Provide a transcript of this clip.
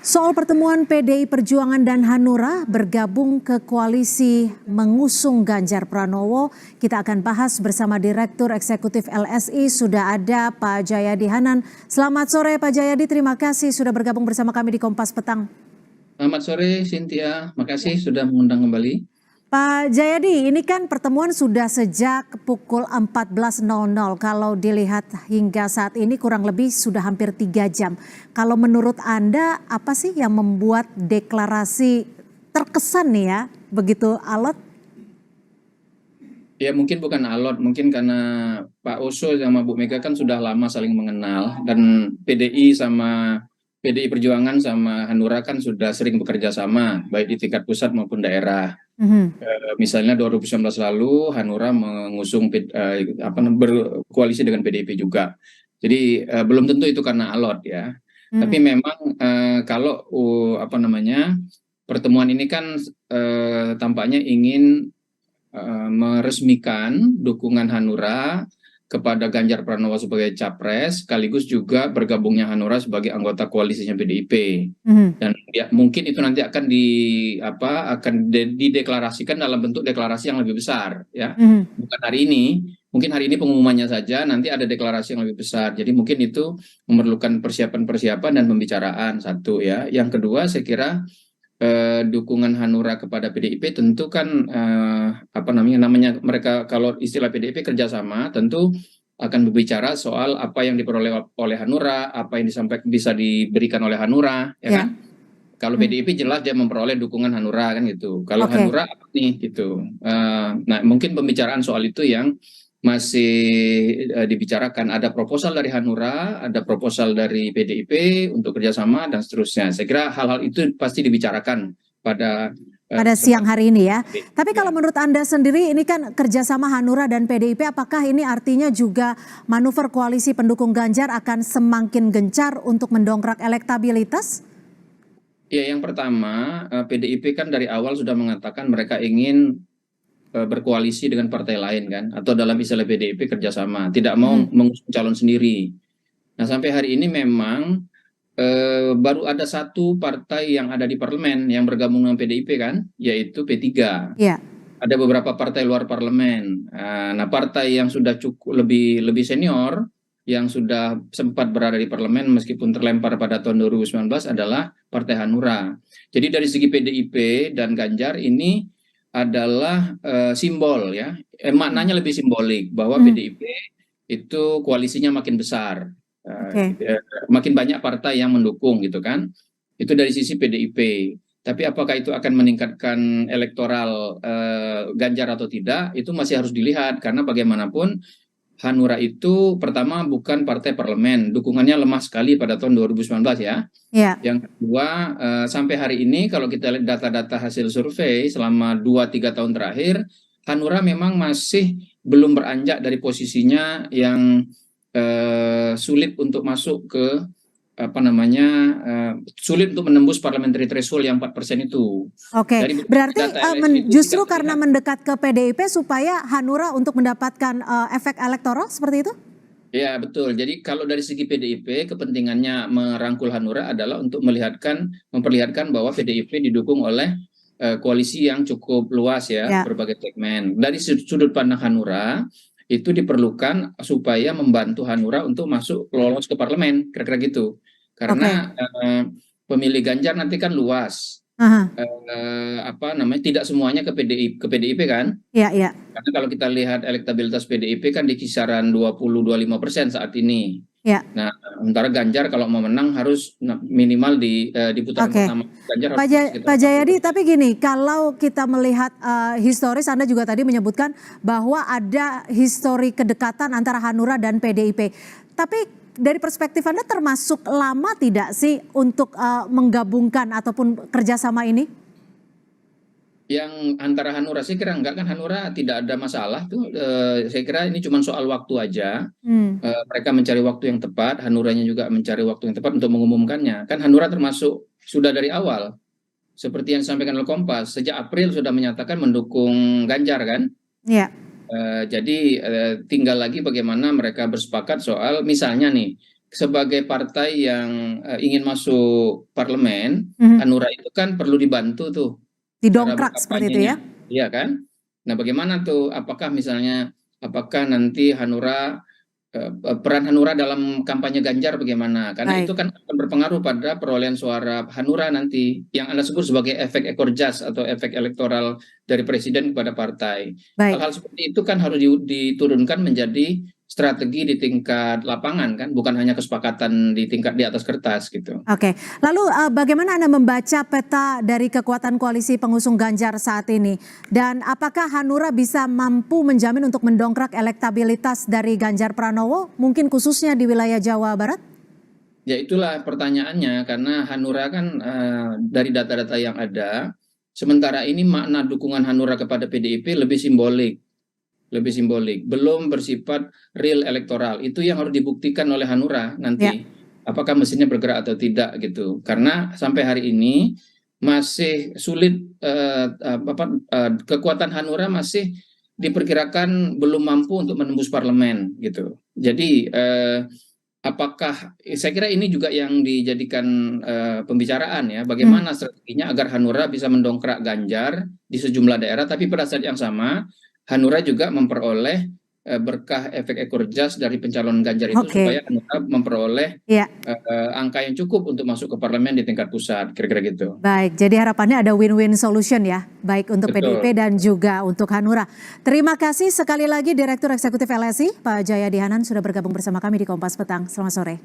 Soal pertemuan PDI Perjuangan dan Hanura bergabung ke koalisi mengusung Ganjar Pranowo, kita akan bahas bersama Direktur Eksekutif LSI, sudah ada Pak Jayadi Hanan. Selamat sore Pak Jayadi, terima kasih sudah bergabung bersama kami di Kompas Petang. Selamat sore Cynthia, makasih sudah mengundang kembali. Pak Jayadi, ini kan pertemuan sudah sejak pukul 14.00. Kalau dilihat hingga saat ini kurang lebih sudah hampir 3 jam. Kalau menurut Anda, apa sih yang membuat deklarasi terkesan nih ya, begitu alot? Ya mungkin bukan alot, mungkin karena Pak Oso sama Bu Mega kan sudah lama saling mengenal, dan PDI Perjuangan sama Hanura kan sudah sering bekerja sama, baik di tingkat pusat maupun daerah. Misalnya 2019 lalu Hanura mengusung berkoalisi dengan PDIP juga. Jadi belum tentu itu karena alot ya. Tapi memang kalau pertemuan ini kan tampaknya ingin meresmikan dukungan Hanura kepada Ganjar Pranowo sebagai capres, sekaligus juga bergabungnya Hanura sebagai anggota koalisinya PDIP. Dan ya, mungkin itu nanti akan dideklarasikan dalam bentuk deklarasi yang lebih besar, ya. Bukan hari ini, mungkin hari ini pengumumannya saja, nanti ada deklarasi yang lebih besar. Jadi mungkin itu memerlukan persiapan dan pembicaraan, satu ya. Yang kedua, saya kira dukungan Hanura kepada PDIP tentu kan namanya mereka kalau istilah PDIP kerjasama tentu akan berbicara soal apa yang diperoleh oleh Hanura, apa yang bisa diberikan oleh Hanura, ya kan? Kalau PDIP jelas dia memperoleh dukungan Hanura kan gitu. Kalau Hanura apa nih gitu. Nah mungkin pembicaraan soal itu yang masih dibicarakan. Ada proposal dari Hanura, ada proposal dari PDIP untuk kerjasama dan seterusnya. Saya kira hal-hal itu pasti dibicarakan pada siang hari ini ya. Tapi kalau menurut Anda sendiri, ini kan kerjasama Hanura dan PDIP, apakah ini artinya juga manuver koalisi pendukung Ganjar akan semakin gencar untuk mendongkrak elektabilitas? Ya, yang pertama PDIP kan dari awal sudah mengatakan mereka ingin berkoalisi dengan partai lain kan, atau dalam istilah PDIP kerjasama, tidak mau mengusung calon sendiri. Nah sampai hari ini memang baru ada satu partai yang ada di parlemen yang bergabung dengan PDIP kan, yaitu P3. Ada beberapa partai luar parlemen. Nah partai yang sudah cukup lebih senior, yang sudah sempat berada di parlemen meskipun terlempar pada tahun 2019 adalah Partai Hanura. Jadi dari segi PDIP dan Ganjar ini adalah simbol ya, maknanya lebih simbolik bahwa PDIP itu koalisinya makin besar, makin banyak partai yang mendukung gitu kan, itu dari sisi PDIP. Tapi apakah itu akan meningkatkan elektoral Ganjar atau tidak, itu masih harus dilihat, karena bagaimanapun Hanura itu pertama bukan partai parlemen, dukungannya lemah sekali pada tahun 2019 ya. Yang kedua, sampai hari ini kalau kita lihat data-data hasil survei selama 2-3 tahun terakhir, Hanura memang masih belum beranjak dari posisinya yang sulit untuk masuk ke sulit untuk menembus parliamentary threshold yang 4% itu. Berarti justru karena mendekat ke PDIP supaya Hanura untuk mendapatkan efek elektoral seperti itu? Ya betul, jadi kalau dari segi PDIP kepentingannya merangkul Hanura adalah untuk memperlihatkan bahwa PDIP didukung oleh koalisi yang cukup luas ya, berbagai segmen. Dari sudut pandang Hanura itu diperlukan supaya membantu Hanura untuk masuk lolos ke parlemen, kira-kira gitu. Karena pemilih Ganjar nanti kan luas. Tidak semuanya ke PDIP kan? Karena kalau kita lihat elektabilitas PDIP kan di kisaran 20-25% saat ini. Nah, sementara Ganjar kalau mau menang harus minimal di putaran pertama. Ganjar Pak Jayadi, tapi gini, kalau kita melihat historis, Anda juga tadi menyebutkan bahwa ada histori kedekatan antara Hanura dan PDIP. Tapi dari perspektif Anda termasuk lama tidak sih untuk menggabungkan ataupun kerjasama ini? Yang antara Hanura, saya kira enggak kan, Hanura tidak ada masalah tuh. Saya kira ini cuma soal waktu aja. Mereka mencari waktu yang tepat, Hanuranya juga mencari waktu yang tepat untuk mengumumkannya. Kan Hanura termasuk sudah dari awal, seperti yang disampaikan oleh Kompas, sejak April sudah menyatakan mendukung Ganjar kan. Jadi tinggal lagi bagaimana mereka bersepakat soal misalnya nih, sebagai partai yang ingin masuk parlemen, Hanura itu kan perlu dibantu tuh cara Didongkrak seperti itu ya? berkampanyenya, iya kan? Nah, bagaimana tuh? Apakah nanti peran Hanura dalam kampanye Ganjar bagaimana? Karena itu Baik, kan akan berpengaruh pada perolehan suara Hanura nanti, yang Anda sebut sebagai efek ekor jas atau efek elektoral dari presiden kepada partai. baik. Hal-hal seperti itu kan harus diturunkan menjadi strategi di tingkat lapangan kan, bukan hanya kesepakatan di tingkat di atas kertas gitu. Oke, lalu bagaimana Anda membaca peta dari kekuatan koalisi pengusung Ganjar saat ini? Dan apakah Hanura bisa mampu menjamin untuk mendongkrak elektabilitas dari Ganjar Pranowo, mungkin khususnya di wilayah Jawa Barat? Ya itulah pertanyaannya, karena Hanura kan dari data-data yang ada, sementara ini makna dukungan Hanura kepada PDIP lebih simbolik, belum bersifat real elektoral. Itu yang harus dibuktikan oleh Hanura Ya, nanti, apakah mesinnya bergerak atau tidak gitu. Karena sampai hari ini masih sulit, kekuatan Hanura masih diperkirakan belum mampu untuk menembus parlemen gitu. Jadi saya kira ini juga yang dijadikan pembicaraan ya, bagaimana strateginya agar Hanura bisa mendongkrak Ganjar di sejumlah daerah, tapi pada saat yang sama Hanura juga memperoleh berkah efek ekor jas dari pencalonan Ganjar itu, oke. supaya Hanura memperoleh Ya, angka yang cukup untuk masuk ke parlemen di tingkat pusat, kira-kira gitu. baik. Jadi harapannya ada win-win solution ya, baik untuk PDIP Betul. dan juga untuk Hanura. Terima kasih sekali lagi Direktur Eksekutif LSI, Pak Jayadi Hanan sudah bergabung bersama kami di Kompas Petang. Selamat sore.